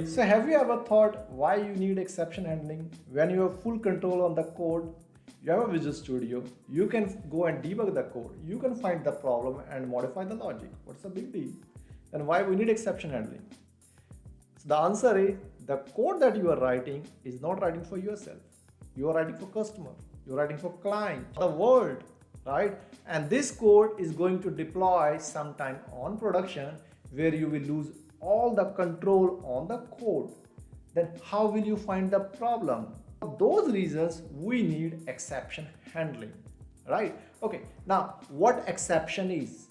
So have you ever thought why you need exception handling? When you have full control on the code, you have a Visual Studio, you can go and debug the code, you can find the problem and modify the logic. What's the big deal? Then why we need exception handling? So the answer is the code that you are writing is not writing for yourself. You are writing for customer, you are writing for client, the world, right? And this code is going to deploy sometime on production where you will lose all the control on the code. Then how will you find the problem? For those reasons we need exception handling, right? Okay, now what exception is?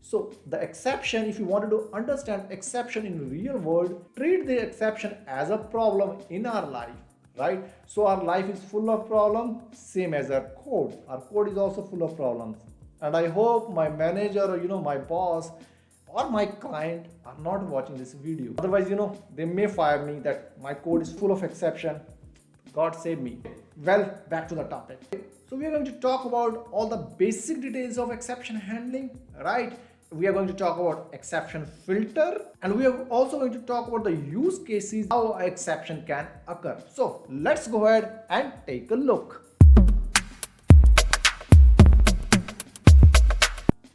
So the exception, if you wanted to understand exception in real world, treat the exception as a problem in our life, right? So our life is full of problems, same as our code. Our code is also full of problems. And I hope my manager or my boss or my client are not watching this video. Otherwise, they may fire me that my code is full of exception. God save me. Well, back to the topic. So we are going to talk about all the basic details of exception handling, right? We are going to talk about exception filter, and we are also going to talk about the use cases, how exception can occur. So let's go ahead and take a look.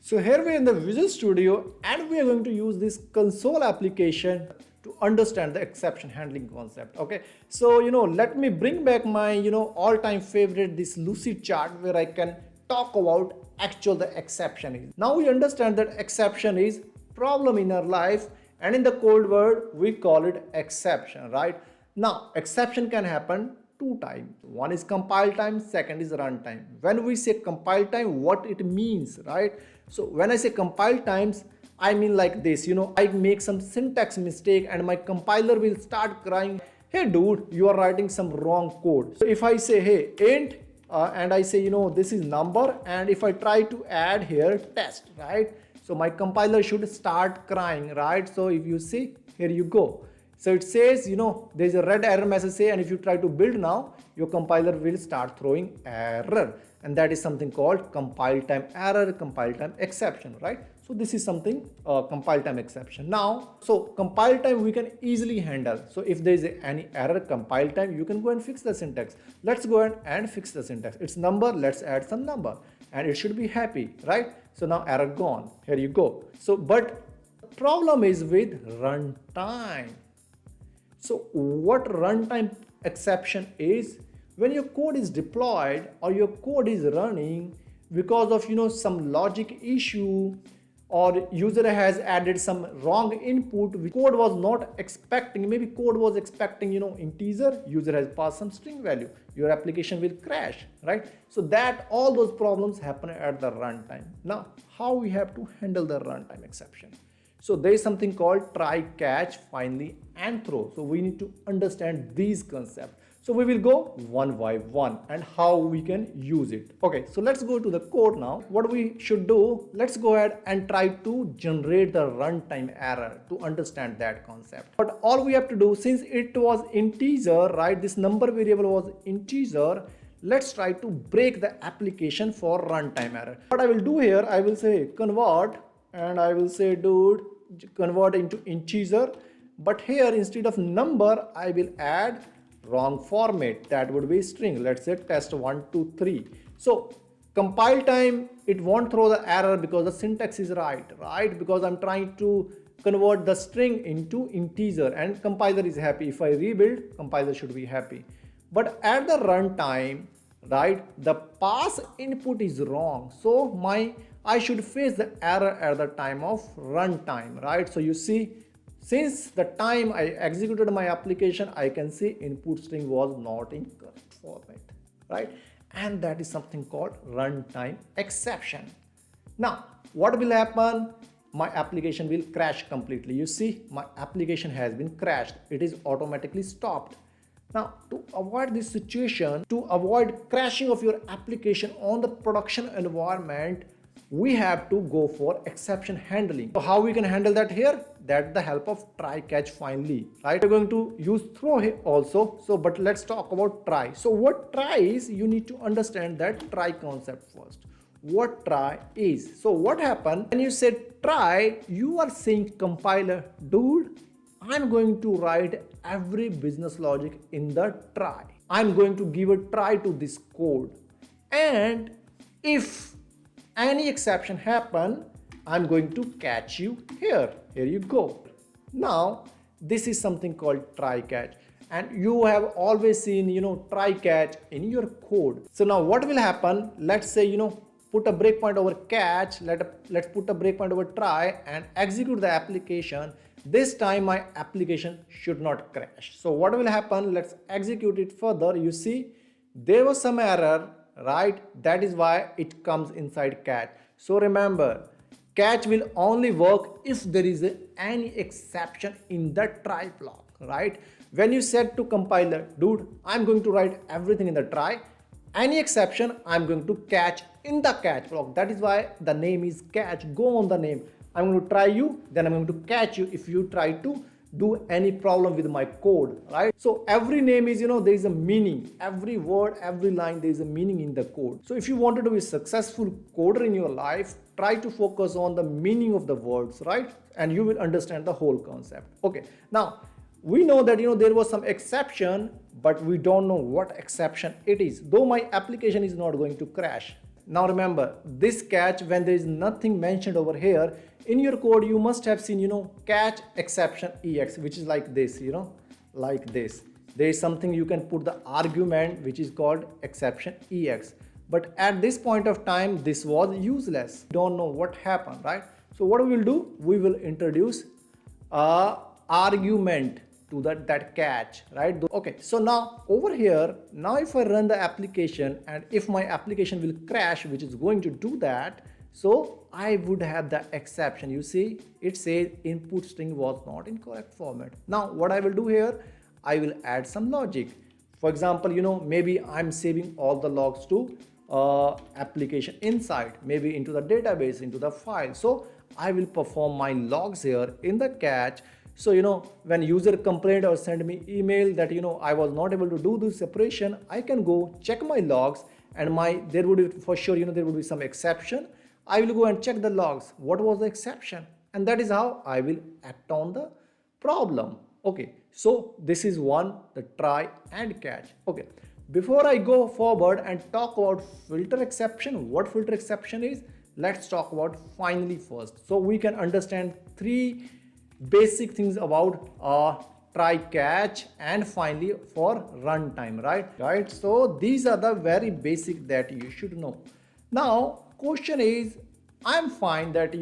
So here we are in the Visual Studio, and we are going to use this console application to understand the exception handling concept. Okay, so let me bring back my all-time favorite, this lucid chart, where I can talk about the exception is. Now we understand that exception is problem in our life, and in the code word we call it exception, right? Now exception can happen two times. One is compile time, second is runtime. When we say compile time, what it means, right? So when I say compile times, I mean like this, I make some syntax mistake and my compiler will start crying, hey dude, you are writing some wrong code. So if I say, hey int, and I say, this is number, and if I try to add here test, right? So my compiler should start crying, right? So if you see, here you go. So it says, there's a red error message say, and if you try to build now, your compiler will start throwing error. And that is something called compile time error, compile time exception, right? So this is something compile time exception. Now, so compile time we can easily handle. So if there is any error compile time, you can go and fix the syntax. Let's go ahead and fix the syntax. It's number, let's add some number, and it should be happy, right? So now error gone. Here you go. So but problem is with runtime. So what runtime exception is? When your code is deployed or your code is running because of some logic issue, or user has added some wrong input, code was not expecting, maybe code was expecting integer, user has passed some string value, your application will crash, right? So that all those problems happen at the runtime. Now how we have to handle the runtime exception? So there is something called try, catch, finally and throw. So we need to understand these concepts. So we will go one by one and how we can use it. Okay, so let's go to the code now. What we should do, let's go ahead and try to generate the runtime error to understand that concept. But all we have to do, since it was integer, right, this number variable was integer, let's try to break the application for runtime error. What I will do here, I will say convert, and I will say dude, convert into integer, but here instead of number I will add wrong format, that would be string. Let's say test123. So compile time, it won't throw the error because the syntax is right, because I'm trying to convert the string into integer, and compiler is happy. If I rebuild, compiler should be happy. But at the runtime, right, the pass input is wrong, so I should face the error at the time of runtime, right? So you see, since the time I executed my application, I can see input string was not in correct format, right? And that is something called runtime exception. Now, what will happen? My application will crash completely. You see, my application has been crashed. It is automatically stopped. Now, to avoid this situation, to avoid crashing of your application on the production environment, we have to go for exception handling. So how we can handle that here? That's the help of try, catch, finally, right? We're going to use throw here also. So, but let's talk about try. So what try is, you need to understand that try concept first. What try is. So what happened when you said try, you are saying compiler, dude, I'm going to write every business logic in the try. I'm going to give a try to this code. And if any exception happen, I'm going to catch you here. Here you go. Now, this is something called try catch. And you have always seen, try catch in your code. So now what will happen? Let's say, put a breakpoint over catch. Let's put a breakpoint over try and execute the application. This time my application should not crash. So what will happen? Let's execute it further. You see, there was some error, right? That is why it comes inside catch. So remember, catch will only work if there is any exception in the try block, right? When you said to compiler, dude, I'm going to write everything in the try, any exception I'm going to catch in the catch block. That is why the name is catch. Go on the name. I'm going to try you, then I'm going to catch you if you try to do any problem with my code, right? So every name is, there is a meaning. Every word, every line, there is a meaning in the code. So if you wanted to be a successful coder in your life, try to focus on the meaning of the words, right? And you will understand the whole concept. Okay, now we know that, there was some exception, but we don't know what exception it is, though my application is not going to crash. Now remember, this catch, when there is nothing mentioned over here, in your code you must have seen, catch exception ex, which is like this, like this. There is something you can put the argument which is called exception ex. But at this point of time, this was useless. Don't know what happened, right? So what we will do, we will introduce a argument to that catch, right? Okay, so now over here, now if I run the application and if my application will crash, which is going to do that, so I would have the exception. You see, it says input string was not in correct format. Now what I will do here, I will add some logic. For example, maybe I'm saving all the logs to application inside, maybe into the database, into the file. So I will perform my logs here in the catch. So, when user complained or send me email that, I was not able to do this operation, I can go check my logs and there would be, for sure, there would be some exception. I will go and check the logs. What was the exception? And that is how I will act on the problem. Okay, so this is one, the try and catch. Okay, before I go forward and talk about filter exception, what filter exception is, let's talk about finally first. So we can understand three basic things about try catch and finally for runtime, right? So these are the very basic that you should know. Now question is, I'm fine that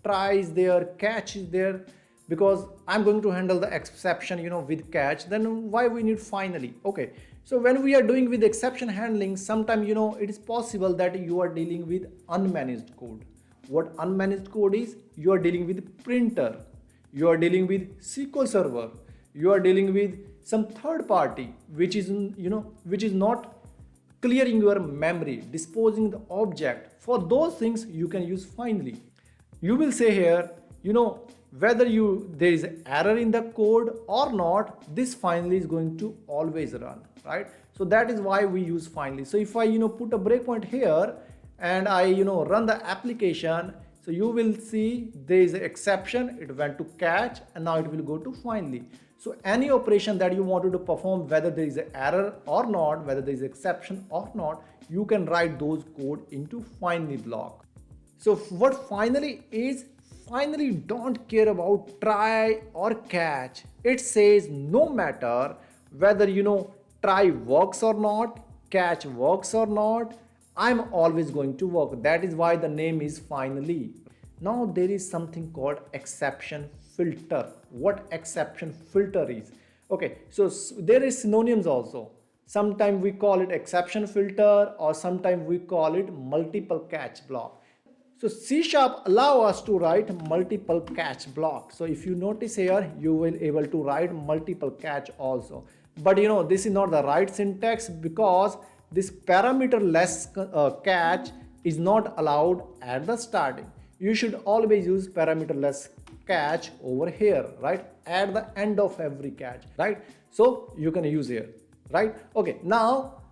try is there, catch is there, because I'm going to handle the exception with catch. Then why we need finally? Okay, so when we are doing with exception handling, sometimes it is possible that you are dealing with unmanaged code. What unmanaged code is? You are dealing with printer, you are dealing with SQL Server, you are dealing with some third party which is which is not clearing your memory, disposing the object. For those things you can use finally. You will say here, whether there is an error in the code or not, this finally is going to always run, right? So that is why we use finally. So if I put a breakpoint here and I run the application, so you will see there is an exception, it went to catch and now it will go to finally. So any operation that you wanted to perform, whether there is an error or not, whether there is an exception or not, you can write those code into finally block. So what finally is, finally don't care about try or catch. It says no matter whether try works or not, catch works or not, I'm always going to work. That is why the name is finally. Now there is something called exception filter. What exception filter is? Okay, so there is synonyms also. Sometimes we call it exception filter or sometimes we call it multiple catch block. So C# allow us to write multiple catch block. So if you notice here, you will able to write multiple catch also. But this is not the right syntax because this parameterless catch is not allowed at the starting. You should always use parameterless catch over here, right? At the end of every catch, right? So you can use here, right? Okay, now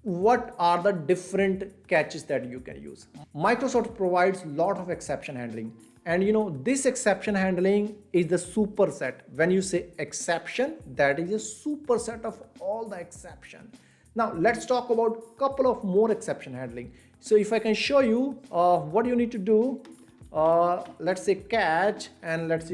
what are the different catches that you can use. Microsoft provides lot of exception handling, and this exception handling is the superset. When you say exception, that is a superset of all the exception. Now let's talk about couple of more exception handling. So if I can show you what you need to do, let's say catch, and let's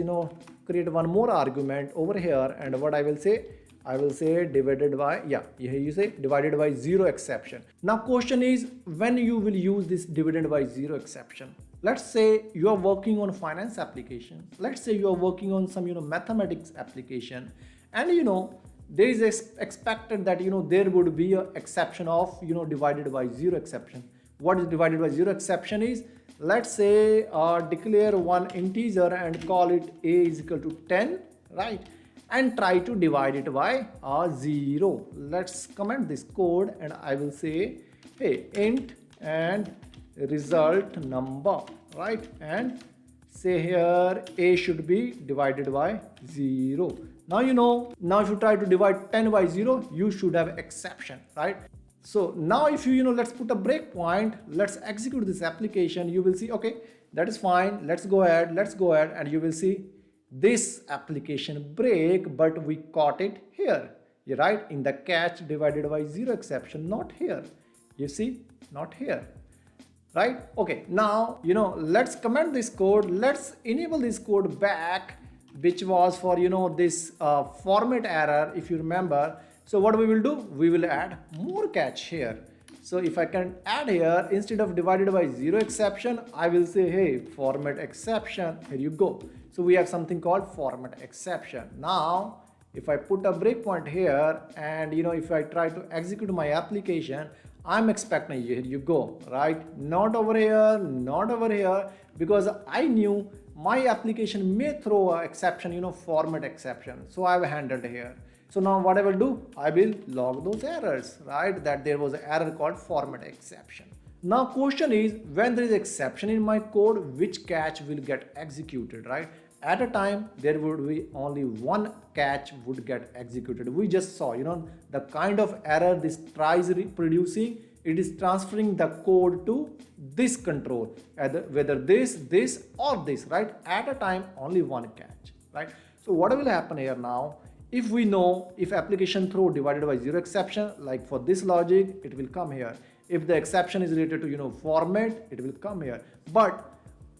create one more argument over here, and what I will say divided by, yeah, here you say divided by zero exception. Now question is, when you will use this divided by zero exception? Let's say you are working on finance application. Let's say you are working on some mathematics application, and there is expected that there would be a exception of divided by zero exception. What is divided by zero exception is, let's say declare one integer and call it a is equal to 10, right? And try to divide it by 0. Let's comment this code, and I will say, hey, int and result number, right? And say here a should be divided by 0. Now now if you try to divide 10 by 0, you should have exception, right? So now if let's put a breakpoint, let's execute this application, you will see, okay, that is fine, let's go ahead, and you will see this application break, but we caught it here, right? In the catch divided by zero exception, not here. You see, not here, right? Okay, now let's comment this code, let's enable this code back, which was for this format error, if you remember. So what we will do, we will add more catch here. So if I can add here, instead of divided by zero exception, I will say, hey, format exception, here you go. So we have something called format exception. Now if I put a breakpoint here, and if I try to execute my application, I'm expecting, here you go, right? Not over here, because I knew my application may throw an exception, format exception. So I've handled here. So now what I will do, I will log those errors, right? That there was an error called format exception. Now question is, when there is exception in my code, which catch will get executed, right? At a time, there would be only one catch would get executed. We just saw, the kind of error this tries reproducing, it is transferring the code to this control, whether this or this, right? At a time, only one catch, right? So what will happen here now? If we know, if application throw divided by zero exception, like for this logic, it will come here. If the exception is related to format, it will come here. But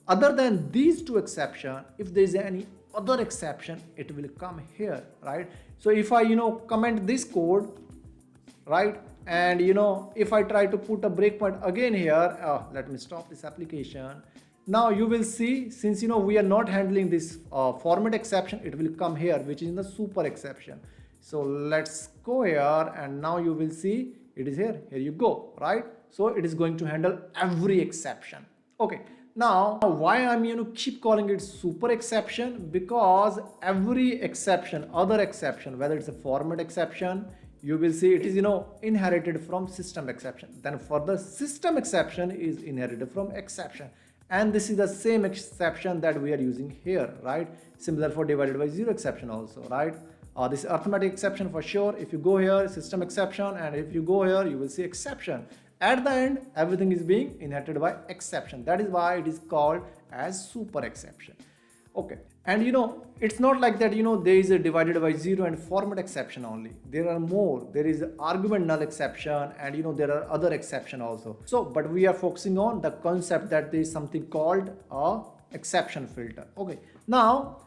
other than these two exceptions, if there is any other exception, it will come here, right? So if I comment this code, right, and if I try to put a breakpoint again here, let me stop this application. Now you will see, since we are not handling this format exception, it will come here, which is in the super exception. So let's go here, and now you will see it is here. Here you go, right? So it is going to handle every exception. Okay. Now why I'm keep calling it super exception? Because every exception, other exception, whether it's a format exception, you will see it is inherited from system exception. Then further system exception is inherited from exception. And this is the same exception that we are using here, right? Similar for divided by zero exception also, right? This arithmetic exception for sure. If you go here, system exception, and if you go here, you will see exception. At the end, everything is being inherited by exception. That is why it is called as super exception. Okay, and it's not like that there is a divided by zero and format exception only. There are more. There is argument null exception, and there are other exception also. So but we are focusing on the concept that there is something called a exception filter. Okay, now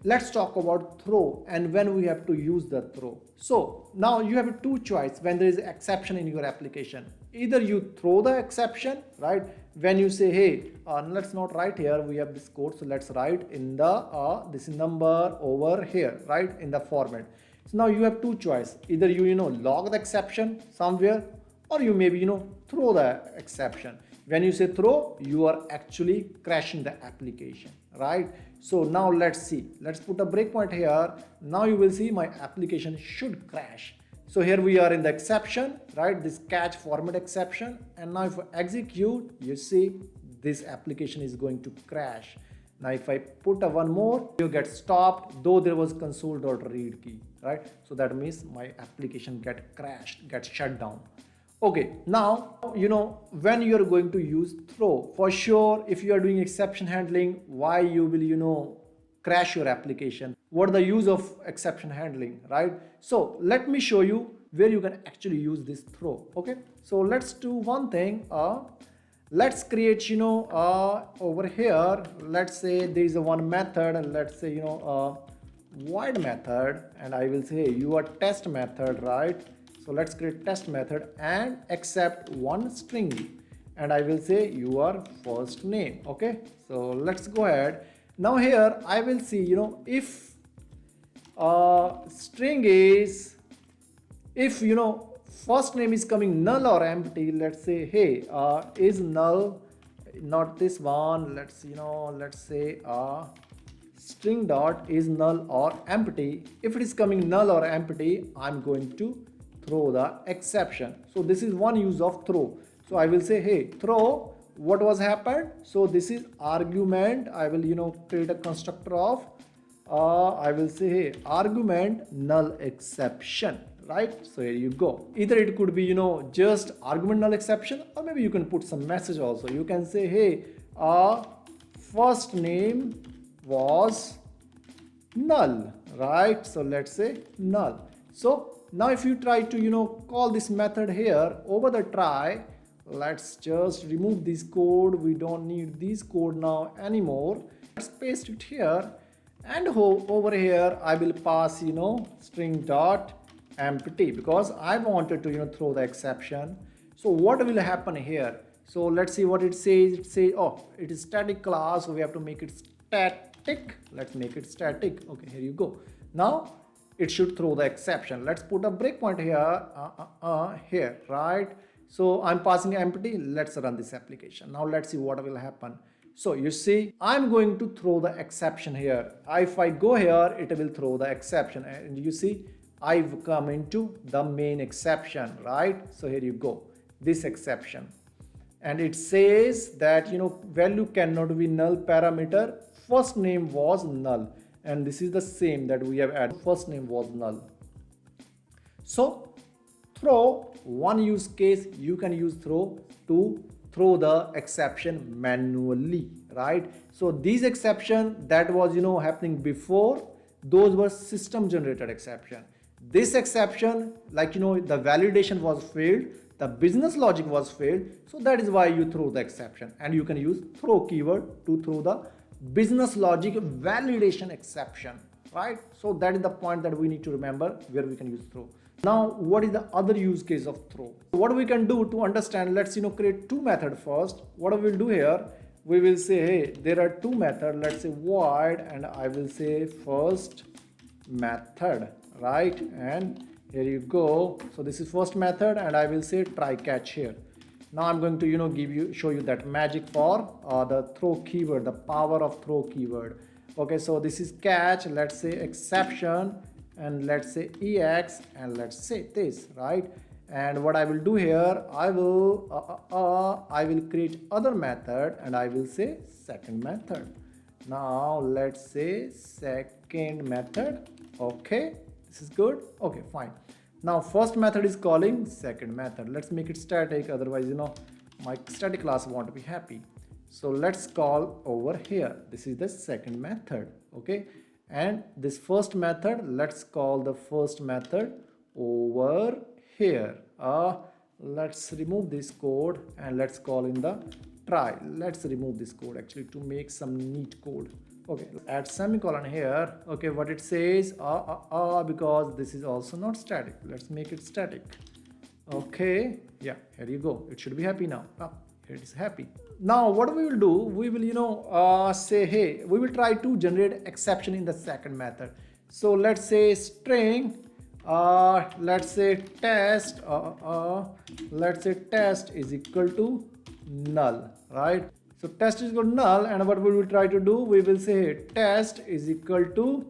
let's talk about throw and when we have to use the throw. So now you have two choices when there is exception in your application. Either you throw the exception, right? When you say, hey, let's not write here, we have this code, so let's write in the this number over here, right, in the format. So now you have two choices. Either you log the exception somewhere, or you maybe throw the exception. When you say throw, you are actually crashing the application, right? So now let's see. Let's put a breakpoint here. Now you will see my application should crash. So here we are in the exception, right? This catch format exception. And now if I execute, you see this application is going to crash. Now if I put a one more, you get stopped, though there was console.read key, right? So that means my application get crashed, get shut down. Okay, now when you are going to use throw, for sure if you are doing exception handling, why you will crash your application, what are the use of exception handling, right? So let me show you where you can actually use this throw. Okay, so let's do one thing. Let's create over here, let's say there is a one method, and let's say void method, and I will say your test method, right? So let's create test method and accept one string, and I will say your first name. Okay, so let's go ahead. Now here I will see if string is, if first name is coming null or empty, let's say hey is null, not this one, let's let's say string dot is null or empty. If it is coming null or empty, I'm going to throw the exception. So this is one use of throw. So I will say hey throw, what was happened? So this is argument, I will create a constructor of I will say hey argument null exception, right? So here you go. Either it could be just argument null exception, or maybe you can put some message also. You can say hey first name was null, right? So let's say null. So now if you try to call this method here over the try, let's just remove this code. We don't need this code now anymore. Let's paste it here, and over here I will pass string dot empty, because I wanted to throw the exception. So what will happen here? So let's see what it says. It says oh, it is static class, so we have to make it static. Let's make it static. Okay, here you go. Now it should throw the exception. Let's put a breakpoint here, here, right? So I'm passing empty. Let's run this application. Now let's see what will happen. So you see, I'm going to throw the exception here. If I go here, it will throw the exception, and you see I've come into the main exception, right? So here you go, this exception, and it says that value cannot be null parameter, first name was null, and this is the same that we have added, first name was null. So throw, one use case, you can use throw to throw the exception manually, right? So these exception that was happening before, those were system generated exception. This exception, like the validation was failed, the business logic was failed, so that is why you throw the exception, and you can use throw keyword to throw the business logic validation exception, right? So that is the point that we need to remember where we can use throw. Now what is the other use case of throw? What we can do to understand, let's create two methods first. What we will do here, we will say hey there are two methods, let's say void, and I will say first method, right? And here you go. So this is first method, and I will say try catch here. Now I'm going to show you that magic for the throw keyword, the power of throw keyword. Okay, so this is catch, let's say exception, and let's say ex, and let's say this, right? And what I will do here, I will create other method, and I will say second method. Now let's say second method. Okay, this is good. Okay, fine. Now first method is calling second method. Let's make it static, otherwise my static class won't be happy. So let's call over here, this is the second method. Okay, and this first method, let's call the first method over here. Let's remove this code, and let's call in the try. Let's remove this code actually to make some neat code. Okay, add semicolon here. Okay, what it says, because this is also not static, let's make it static. Okay, yeah, here you go, it should be happy now. Here it is happy. Now what we will do, we will say hey, we will try to generate exception in the second method. So let's say string, let's say test, let's say test is equal to null, right? So test is equal to null, and what we will try to do, we will say test is equal to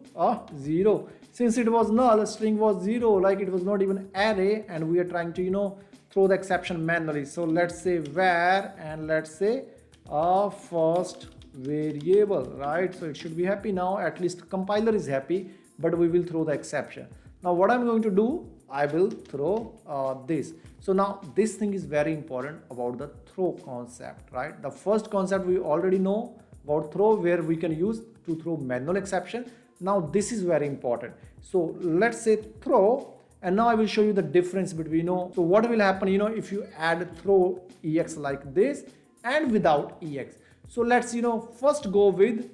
0. Since it was null, string was 0, like it was not even array, and we are trying to throw the exception manually. So let's say var, and let's say first variable, right? So it should be happy now, at least compiler is happy, but we will throw the exception. Now what I'm going to do, I will throw this. So now this thing is very important about the throw concept, right? The first concept we already know about throw, where we can use to throw manual exception. Now this is very important. So let's say throw, and now I will show you the difference between, so what will happen, if you add throw ex like this and without ex. So let's, first go with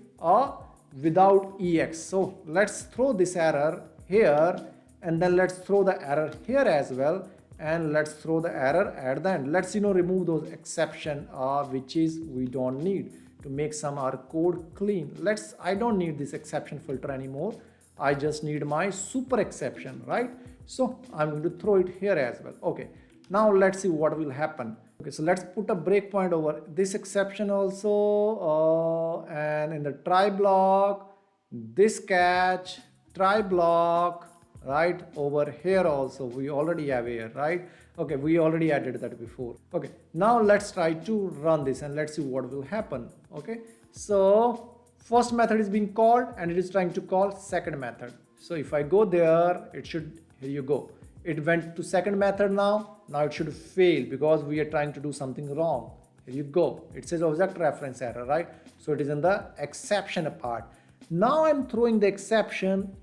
without ex. So let's throw this error here, and then let's throw the error here as well, and let's throw the error at the end. Let's, remove those exception which is we don't need, to make some our code clean. I don't need this exception filter anymore. I just need my super exception, right? So I'm going to throw it here as well. Okay, now let's see what will happen. Okay, so let's put a breakpoint over this exception also, and in the try block, this catch, try block, right? Over here also we already have here, right? Okay, we already added that before. Okay, now let's try to run this and let's see what will happen. Okay, so first method is being called and it is trying to call second method. So if I go there, it should, here you go, it went to second method. Now it should fail because we are trying to do something wrong. Here you go, it says object reference error, right? So it is in the exception part. Now I'm throwing the exception.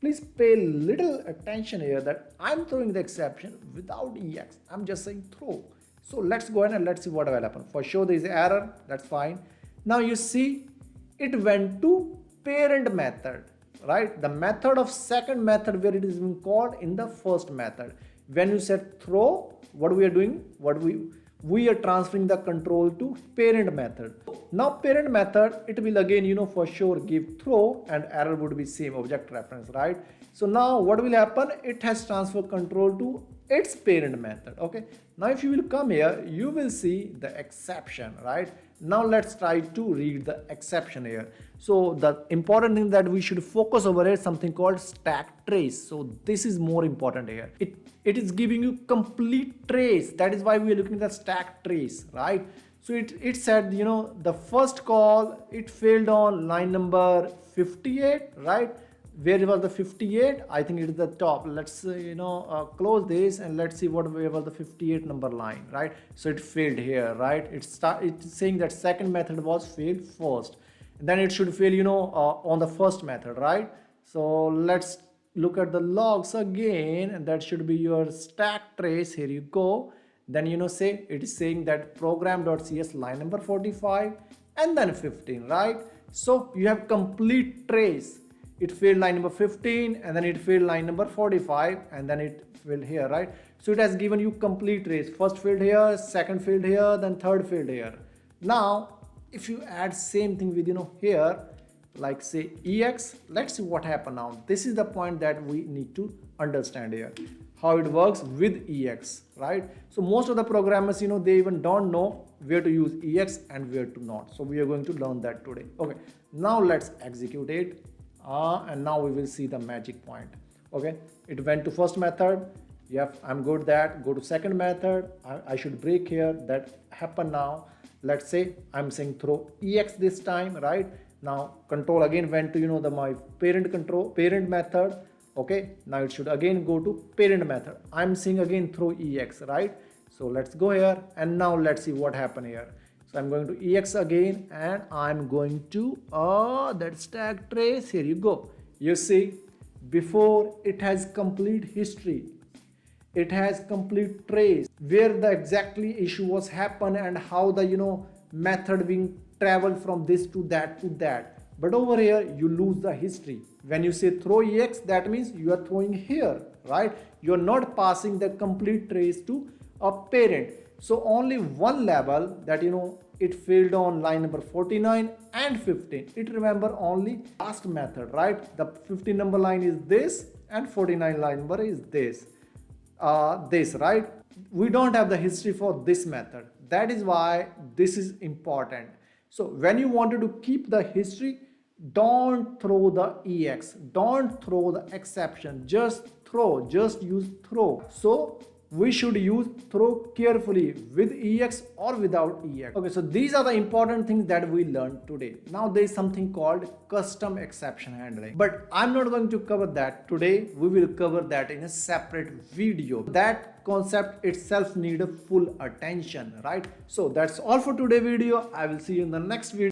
Please pay little attention here that I'm throwing the exception without ex. I'm just saying throw. So let's go ahead and let's see what will happen. For sure there is error, that's fine. Now you see it went to parent method, right? The method of second method where it is being called in the first method. When you said throw, what we are doing, we are transferring the control to parent method. Now parent method, it will again, for sure give throw and error would be same object reference, right? So now what will happen? It has transferred control to its parent method. Okay, now if you will come here, you will see the exception, right? Now let's try to read the exception here. So the important thing that we should focus over here is something called stack trace. So this is more important here. It is giving you complete trace. That is why we are looking at the stack trace, right? So it said, the first call, it failed on line number 58, right? Where was the 58? I think it is the top. Let's close this and let's see where was the 58 number line, right? So it failed here, right? It's saying that second method was failed first. And then it should fail, on the first method, right? So let's look at the logs again, and that should be your stack trace. Here you go. Then say it is saying that program.cs line number 45 and then 15, right? So you have complete trace. It failed line number 15 and then it failed line number 45 and then it failed here, right? So it has given you complete trace. First failed here, second failed here, then third failed here. Now if you add same thing with here, like say ex, let's see what happened now. This is the point that we need to understand here, how it works with ex, right? So most of the programmers, they even don't know where to use ex and where to not. So we are going to learn that today. Okay, now let's execute it. And now we will see the magic point. Okay, it went to first method. Yep, I'm good that. Go to second method. I should break here. That happened now. Let's say I'm saying throw ex this time, right? Now control again went to my parent method. Okay, now it should again go to parent method. I'm saying again throw ex, right? So let's go here and now let's see what happened here. So I'm going to ex again and I'm going to that stack trace. Here you go. You see, before it has complete history, it has complete trace where the exactly issue was happened and how the method being traveled from this to that to that. But over here you lose the history. When you say throw ex, that means you are throwing here, right? You are not passing the complete trace to a parent. So only one level that it failed on line number 49 and 15. It remember only last method, right? The 15 number line is this and 49 line number is this. Right? We don't have the history for this method. That is why this is important. So when you wanted to keep the history, don't throw the ex, don't throw the exception, just use throw. So we should use throw carefully with EX or without EX. Okay, so these are the important things that we learned today. Now there is something called custom exception handling, but I'm not going to cover that today. We will cover that in a separate video. That concept itself need a full attention, right? So that's all for today video. I will see you in the next video.